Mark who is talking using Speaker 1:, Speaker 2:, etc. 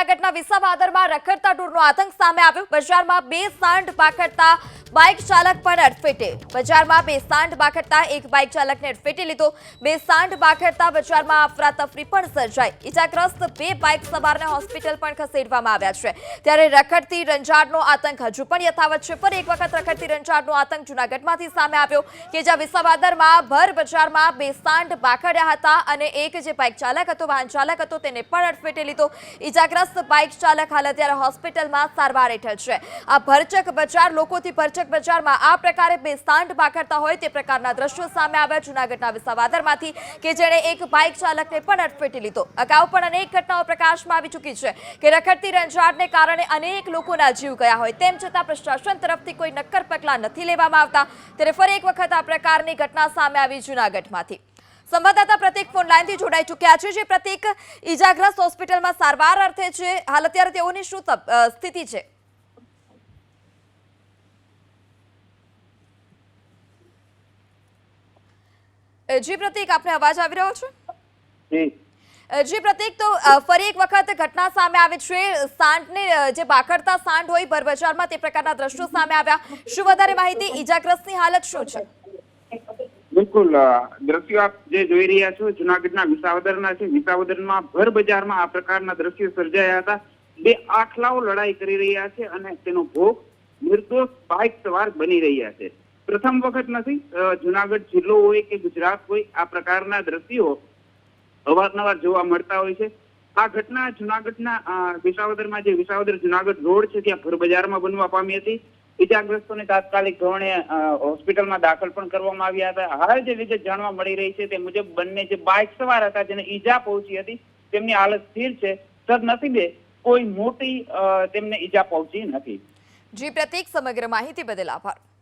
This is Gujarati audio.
Speaker 1: જૂનાગઢના વિસાવદરમાં રખડતા ઢોરનો આતંક સામે આવ્યો। બજારમાં બે સાંઢ પાખડતા બાઇક ચાલક પણ અડફેટે। બજારમાં બે સાંઢ પાખડતા એક બાઇક ચાલકને અડફેટે લીધો। બે સાંઢ પાખડતા બજારમાં અફરાતફરી પણ સર્જાઈ। ઇજાગ્રસ્ત બે બાઇક સવારને હોસ્પિટલ પણ ખસેડવામાં આવ્યા છે। ત્યારે રખડતી રંજાડનો આતંક હજુ પણ યથાવત છે। ફરી એક વખત રખડતી રંજાડનો આતંક જૂનાગઢમાંથી સામે આવ્યો કે જ્યાં વિસાવદરમાં ભર બજારમાં બે સાંઢ પાખડ્યા હતા અને એક જે બાઇક ચાલક હતો, વાહન ચાલક હતો, તેને પણ અડફેટે લીધો। ઇજાગ્રસ્ત બાઇક ચાલક હાલ અત્યારે હોસ્પિટલમાં સારવાર હેઠળ છે। આ ભરચક બજાર લોકોથી ભરચક બજારમાં આ પ્રકારે બે સાંઢ પાખડતા હોય તે પ્રકારના દ્રશ્યો સામે આવ્યા જૂનાગઢના વિસાવદરમાંથી કે જેણે એક બાઇક ચાલકને પણ અડફેટે લીધો। અગાઉ પણ અનેક ઘટનાઓ પ્રકાશમાં આવી ચૂકી છે કે રખડતી રંજાડને કારણે અનેક લોકોના જીવ ગયા હોય, તેમ છતાં પ્રશાસન તરફથી કોઈ નક્કર પગલાં નથી લેવામાં આવતા। ત્યારે ફરી એક વખત આ પ્રકારની ઘટના સામે આવી જૂનાગઢમાંથી। સંવાદદાતા પ્રતીક ફોન લાઈનથી જોડાઈ ચૂક્યા છે। જે પ્રતીક, ઇજાગ્રસ્ત હોસ્પિટલમાં સારવાર અર્થે છે, હાલ અત્યારે તેઓની શું સ્થિતિ છે? જી પ્રતીક, આપને અવાજ આવી રહ્યો છે? જી પ્રતીક, તો ફરી એક વખત ઘટના સામે આવે છે। સાંઢને જે પાખડતા સાંઢ હોય ભર બજારમાં તે પ્રકારના દ્રશ્યો સામે આવ્યા। શું વધારે માહિતી? ઇજાગ્રસ્તની હાલત શું છે?
Speaker 2: બિલકુલ, દ્રશ્યો આપ જે જોઈ રહ્યા છો જૂનાગઢના વિસાવદરના છે। વિસાવદરમાં ભર બજારમાં આ પ્રકારના દ્રશ્યો સર્જાયા હતા। બે આખલાઓ લડાઈ કરી રહ્યા છે અને તેનો ભોગ નિર્દોષ બાઇક સવાર બની રહ્યા છે। પ્રથમ વખત નથી, જૂનાગઢ જિલ્લો હોય કે ગુજરાત હોય, આ પ્રકારના દ્રશ્યો અવારનવાર જોવા મળતા હોય છે। આ ઘટના જૂનાગઢના વિસાવદરમાં જે વિસાવદર જૂનાગઢ રોડ છે ત્યાં ભર બજારમાં બનવા પામી હતી। ઇજાગ્રસ્તોને તાત્કાલિક ધોરણે હોસ્પિટલમાં દાખલ પણ કરવામાં આવ્યા હતા। હાલ જે વિગત જાણવા મળી રહી છે તે મુજબ બંને જે બાઇક સવાર હતા જેને ઈજા પહોંચી હતી તેમની હાલત સ્થિર છે। સદનસીબે કોઈ મોટી તેમને ઈજા પહોંચી નથી।
Speaker 1: જી પ્રતીક, સમગ્ર માહિતી બદલ આભાર।